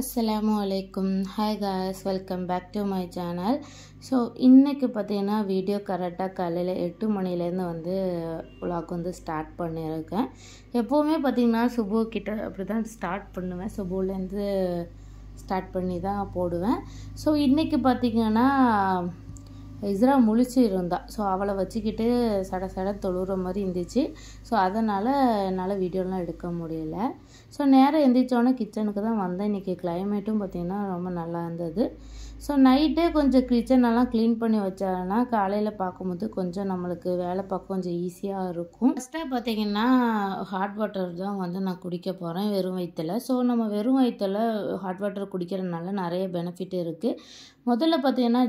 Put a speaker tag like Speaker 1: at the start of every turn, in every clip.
Speaker 1: Assalamualaikum. Hi guys, welcome back to my channel. So இன்றைக்கி பார்த்தீங்கன்னா video கரெக்டாக காலையில் 8 மணிலேருந்து வந்து vlog வந்து ஸ்டார்ட் பண்ணியிருக்கேன். எப்போவுமே பார்த்திங்கன்னா சுபுக்கிட்ட அப்படி தான் ஸ்டார்ட் பண்ணுவேன். சுபுலேருந்து ஸ்டார்ட் பண்ணி தான் போடுவேன். ஸோ இன்றைக்கி பார்த்திங்கன்னா இஸ்ரா முழிச்சு இருந்தா. ஸோ அவளை வச்சுக்கிட்டு சட தொழுற மாதிரி இருந்துச்சு. ஸோ அதனால் என்னால் வீடியோலாம் எடுக்க முடியல. ஸோ நேரம் எந்திரிச்சோன்னே கிச்சனுக்கு தான் வந்தேன். இன்றைக்கி கிளைமேட்டும் பார்த்திங்கன்னா ரொம்ப நல்லா இருந்தது. ஸோ நைட்டே கொஞ்சம் கிச்சனெல்லாம் க்ளீன் பண்ணி வச்சாங்கன்னா காலையில் பார்க்கும்போது கொஞ்சம் நம்மளுக்கு வேலை பார்க்க கொஞ்சம் ஈஸியாக இருக்கும். ஃபஸ்ட்டாக பார்த்திங்கன்னா ஹாட் வாட்டர் தான் வந்து நான் குடிக்க போகிறேன் வெறும் வயிற்றில். ஸோ நம்ம வெறும் வயிற்றில் ஹாட் வாட்டர் குடிக்கிறதுனால நிறைய பெனிஃபிட் இருக்குது. முதல்ல பார்த்திங்கன்னா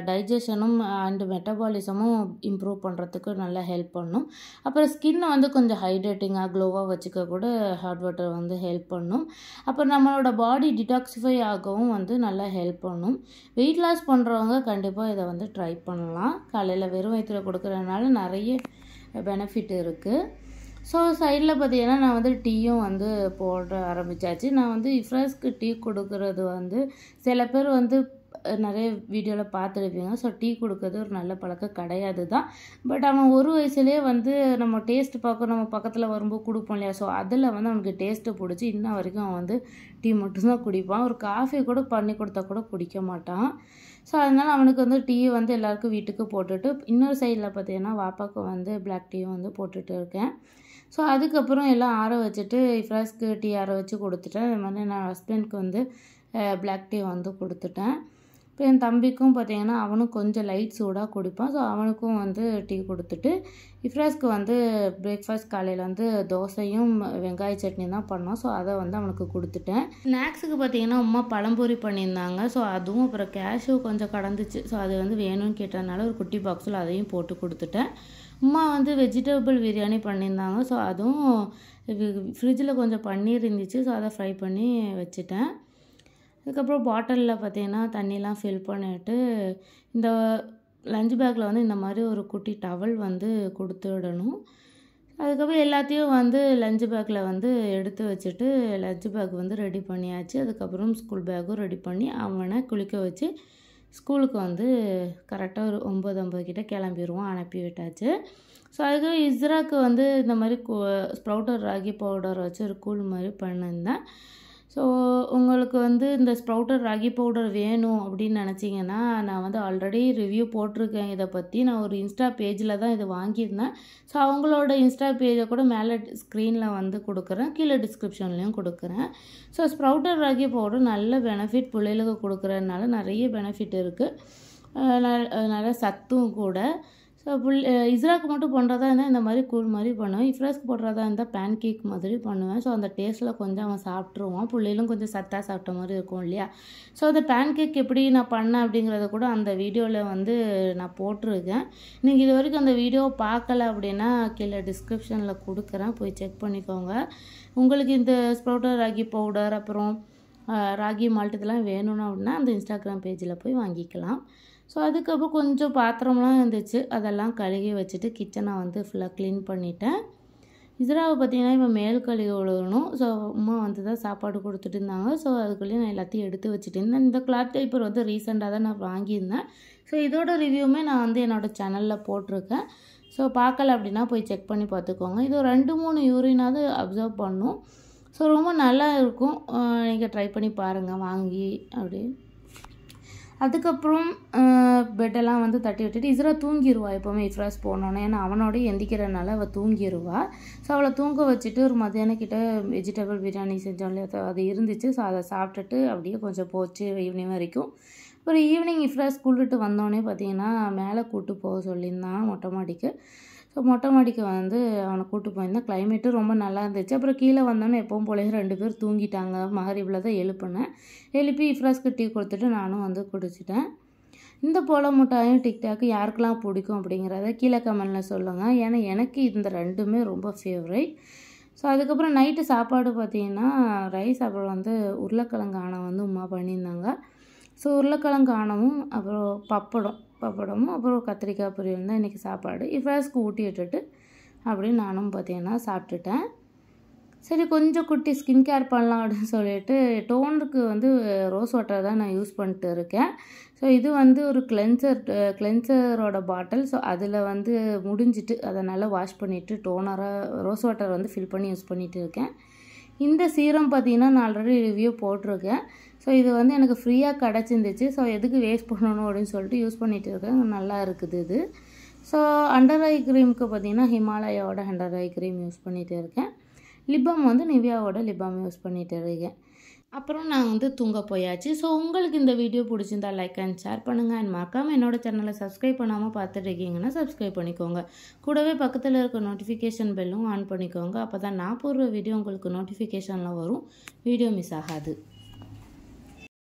Speaker 1: டைஜஷனும் அண்டு மெட்டபாலிசமும் இம்ப்ரூவ் பண்ணுறதுக்கு நல்லா ஹெல்ப் பண்ணும். அப்புறம் ஸ்கின்னை வந்து கொஞ்சம் ஹைட்ரேட்டிங்காக க்ளோவாக வச்சுக்க கூட ஹாட் வாட்டர் வந்து ஹெல்ப் பண்ணும். அப்புறம் நம்மளோட பாடி டிடாக்சிஃபை ஆகவும் வந்து நல்லா ஹெல்ப் பண்ணும். வெயிட் லாஸ் பண்ணுறவங்க கண்டிப்பாக இதை வந்து ட்ரை பண்ணலாம். காலையில் வெறும் வயிற்றில் கொடுக்குறதுனால நிறைய பெனிஃபிட் இருக்குது. ஸோ சைடில் பார்த்திங்கன்னா நான் வந்து டீயும் வந்து போட ஆரம்பித்தாச்சு. நான் வந்து இஃப்ராஸ்க்கு டீ கொடுக்குறது வந்து சில பேர் வந்து நிறைய வீடியோவில் பார்த்துருப்பீங்க. ஸோ டீ கொடுக்கறது ஒரு நல்ல பழக்கம் கிடையாது தான். பட் அவன் ஒரு வயசுலேயே வந்து நம்ம டேஸ்ட் பார்க்க நம்ம பக்கத்தில் வரும்போது கொடுப்போம் இல்லையா. ஸோ அதில் வந்து அவனுக்கு டேஸ்ட்டு பிடிச்சி இன்ன வரைக்கும் அவன் வந்து டீ மட்டும்தான் குடிப்பான். ஒரு காஃபி கூட பண்ணி கொடுத்தா கூட குடிக்க மாட்டான். ஸோ அதனால் அவனுக்கு வந்து டீ வந்து எல்லாருக்கும் வீட்டுக்கு போட்டுட்டு இன்னொரு சைடில் பார்த்தீங்கன்னா வாப்பாவுக்கு வந்து பிளாக் டீயும் வந்து போட்டுட்டு இருக்கேன். ஸோ அதுக்கப்புறம் எல்லாம் ஆற வச்சுட்டு இஃப்ராஸ்க்கு டீ ஆற வச்சு கொடுத்துட்டேன். இது மாதிரி நான் ஹஸ்பண்ட்க்கு வந்து பிளாக் டீ வந்து கொடுத்துட்டேன். இப்போ என் தம்பிக்கும் பார்த்திங்கன்னா அவனும் கொஞ்சம் லைட் சூடாக குடிப்பான். ஸோ அவனுக்கும் வந்து டீ கொடுத்துட்டு இஃப்ராஸ்க்கு வந்து பிரேக்ஃபாஸ்ட் காலையில் வந்து தோசையும் வெங்காய சட்னி தான் பண்ணோம். ஸோ அதை வந்து அவனுக்கு கொடுத்துட்டேன். ஸ்நாக்ஸுக்கு பார்த்திங்கன்னா அம்மா பழம்பொரி பண்ணியிருந்தாங்க. ஸோ அதுவும் அப்புறம் கேஷ்யூ கொஞ்சம் கடந்துச்சு. ஸோ அது வந்து வேணும்னு கேட்டதுனால ஒரு குட்டி பாக்ஸில் அதையும் போட்டு கொடுத்துட்டேன். அம்மா வந்து வெஜிடபிள் பிரியாணி பண்ணியிருந்தாங்க. ஸோ அதுவும் ஃப்ரிட்ஜில் கொஞ்சம் பன்னீர் இருந்துச்சு. ஸோ அதை ஃப்ரை பண்ணி வச்சுட்டேன். அதுக்கப்புறம் பாட்டிலில் பார்த்திங்கன்னா தண்ணிலாம் ஃபில் பண்ணிவிட்டு இந்த லஞ்ச் பேக்கில் வந்து இந்த மாதிரி ஒரு குட்டி டவல் வந்து கொடுத்து விடணும். அதுக்கப்புறம் எல்லாத்தையும் வந்து லஞ்ச் பேக்கில் வந்து எடுத்து வச்சுட்டு லஞ்ச் பேக் வந்து ரெடி பண்ணியாச்சு. அதுக்கப்புறம் ஸ்கூல் பேக்கும் ரெடி பண்ணி அவனை குளிக்க வச்சு ஸ்கூலுக்கு வந்து கரெக்டாக ஒரு 9:50 கிட்ட கிளம்பிடுவோம். அனுப்பி விட்டாச்சு. ஸோ அதுக்கு இஸ்ராக்கு வந்து இந்த மாதிரி ஸ்ப்ரவுட்டர் ராகி பவுடர் வச்சு ஒரு கூழ் மாதிரி பண்ணியிருந்தேன். ஸோ உங்களுக்கு வந்து இந்த ஸ்ப்ரவுட்டர் ராகி பவுடர் வேணும் அப்படின்னு நினச்சிங்கன்னா நான் வந்து ஆல்ரெடி ரிவ்யூ போட்டிருக்கேன் இதை பற்றி. நான் ஒரு இன்ஸ்டா பேஜில் தான் இது வாங்கியிருந்தேன். ஸோ அவங்களோட இன்ஸ்டா பேஜை கூட மேலே ஸ்க்ரீனில் வந்து கொடுக்குறேன், கீழே டிஸ்கிரிப்ஷன்லேயும் கொடுக்குறேன். ஸோ ஸ்ப்ரவுட்டர் ராகி பவுடர் நல்ல பெனிஃபிட் பிள்ளைகளுக்கு கொடுக்குறதுனால நிறைய பெனிஃபிட் இருக்குது. நல்ல சத்தும் கூட. ஸோ இஸ்ராக்கு மட்டும் பண்ணுறதா இருந்தால் இந்த மாதிரி கூழ் மாதிரி பண்ணுவேன். இஃப்ராஸ்க்கு போடுறதா இருந்தால் பேன் கேக் மாதிரி பண்ணுவேன். ஸோ அந்த டேஸ்ட்டில் கொஞ்சம் அவன் சாப்பிட்ருவான். பிள்ளைகளும் கொஞ்சம் சத்தாக சாப்பிட்ட மாதிரி இருக்கும் இல்லையா. ஸோ அந்த பேன் கேக் எப்படி நான் பண்ணேன் அப்படிங்கிறத கூட அந்த வீடியோவில் வந்து நான் போட்டிருக்கேன். நீங்கள் இது வரைக்கும் அந்த வீடியோ பார்க்கல அப்படின்னா கீழே டிஸ்கிரிப்ஷனில் கொடுக்குறேன், போய் செக் பண்ணிக்கோங்க. உங்களுக்கு இந்த ஸ்ப்ரவுட்டர் ராகி பவுடர் அப்புறம் ராகி மால்ட் இதெல்லாம் வேணும்னா அப்படின்னா அந்த இன்ஸ்டாகிராம் பேஜில் போய் வாங்கிக்கலாம். ஸோ அதுக்கப்புறம் கொஞ்சம் பாத்திரம்லாம் இருந்துச்சு, அதெல்லாம் கழுகி வச்சுட்டு கிச்சனை வந்து ஃபுல்லாக க்ளீன் பண்ணிட்டேன். இஸ்ராவை பார்த்திங்கன்னா இப்போ மேல் கழுவி விழுகணும். ஸோ அம்மா வந்து தான் சாப்பாடு கொடுத்துட்டு இருந்தாங்க. ஸோ அதுக்குள்ளேயும் நான் எல்லாத்தையும் எடுத்து வச்சுட்டு இருந்தேன். இந்த கிளாத் டைப்பர் வந்து ரீசெண்டாக தான் நான் வாங்கியிருந்தேன். ஸோ இதோட ரிவ்யூமே நான் வந்து என்னோடய சேனலில் போட்டிருக்கேன். ஸோ பார்க்கல அப்படின்னா போய் செக் பண்ணி பார்த்துக்கோங்க. இது ஒரு 2-3 யூரினாவது அப்சர்வ் பண்ணும். ஸோ ரொம்ப நல்லா இருக்கும். நீங்கள் ட்ரை பண்ணி பாருங்கள் வாங்கி அப்படி. அதுக்கப்புறம் பெட்டெல்லாம் வந்து தட்டி விட்டுட்டு இஸ்ரா தூங்கிடுவா எப்போவுமே இஃப்ராஸ் போனோன்னே. ஏன்னா அவனோடய எந்திக்கிறனால அவள் தூங்கிடுவா. ஸோ அவளை தூங்க வச்சுட்டு ஒரு மத்தியானம் கிட்ட வெஜிடபிள் பிரியாணி செஞ்சோம் இல்லையா, அது இருந்துச்சு. ஸோ அதை சாப்பிட்டுட்டு அப்படியே கொஞ்சம் போச்சு ஈவினிங் வரைக்கும். அப்புறம் ஈவினிங் இஃப்ராஸ் ஸ்கூல் விட்டு வந்தோடனே பார்த்திங்கன்னா மேலே கூப்பிட்டு போக சொல்லியிருந்தான் மொட்டை மாடிக்கு. ஸோ மொட்டை மாடிக்கு வந்து அவனை கூப்பிட்டு போயிருந்தேன். கிளைமேட்டும் ரொம்ப நல்லா இருந்துச்சு. அப்புறம் கீழே வந்தோன்னே எப்பவும் போல 2 பேர் தூங்கிட்டாங்க. மகரிபில் தான் எழுப்பினேன். எழுப்பி இஃப்ராஸ்க்கு டீ கொடுத்துட்டு நானும் வந்து குடிச்சிட்டேன். இந்த போல முட்டாயும் டிக்டாக்கு யாருக்கெல்லாம் பிடிக்கும் அப்படிங்கிறத கீழே கமெண்டில் சொல்லுங்கள். ஏன்னா எனக்கு இந்த 2மே ரொம்ப ஃபேவரைட். ஸோ அதுக்கப்புறம் நைட்டு சாப்பாடு பார்த்திங்கன்னா ரைஸ் அப்புறம் வந்து உருளைக்கிழங்கு ஆணம் வந்து உமா பண்ணியிருந்தாங்க. ஸோ உருளைக்கிழங்கு ஆணமும் அப்புறம் பப்படமும் அப்புறம் கத்திரிக்காய் பொரியல் தான் இன்றைக்கி சாப்பாடு. இஃப்ராஸ்க்கு ஊட்டி விட்டுட்டு அப்படின்னு நானும் பார்த்திங்கன்னா சாப்பிட்டுட்டேன். சரி கொஞ்சம் குட்டி ஸ்கின் கேர் பண்ணலாம் அப்படின்னு சொல்லிட்டு டோனருக்கு வந்து ரோஸ் வாட்டர் தான் நான் யூஸ் பண்ணிட்டு இருக்கேன். ஸோ இது வந்து ஒரு கிளென்சரோட பாட்டில். ஸோ அதில் வந்து முடிஞ்சிட்டு அதை நல்லா வாஷ் பண்ணிவிட்டு டோனராக ரோஸ் வாட்டர் வந்து ஃபில் பண்ணி யூஸ் பண்ணிகிட்டு இருக்கேன். இந்த சீரம் பார்த்திங்கன்னா நான் ஆல்ரெடி ரிவ்யூ போட்டிருக்கேன். ஸோ இது வந்து எனக்கு ஃப்ரீயாக கிடச்சிருந்துச்சு. ஸோ எதுக்கு வேஸ்ட் பண்ணணும் அப்படின்னு சொல்லிட்டு யூஸ் பண்ணிகிட்டு இருக்கேன். நல்லா இருக்குது இது. ஸோ அண்டர் ஐ க்ரீமுக்கு பார்த்திங்கன்னா ஹிமாலயாவோட அண்டர் ஐ க்ரீம் யூஸ் பண்ணிகிட்டு இருக்கேன். லிப்பாம் வந்து நிவ்யாவோட லிப்பாம் யூஸ் பண்ணிகிட்டு இருக்கேன். அப்புறம் நான் வந்து தூங்க போயாச்சு. ஸோ உங்களுக்கு இந்த வீடியோ பிடிச்சிருந்தா லைக் அண்ட் ஷேர் பண்ணுங்கள். அண்ட் மறக்காமல் என்னோட சேனலை சப்ஸ்கிரைப் பண்ணாமல் பார்த்துட்டு இருக்கீங்கன்னா சப்ஸ்கிரைப் பண்ணிக்கோங்க. கூடவே பக்கத்தில் இருக்க நோட்டிஃபிகேஷன் பெல்லும் ஆன் பண்ணிக்கோங்க. அப்போ தான் நான் போடுற வீடியோ உங்களுக்கு நோட்டிஃபிகேஷனில் வரும். வீடியோ மிஸ் ஆகாது.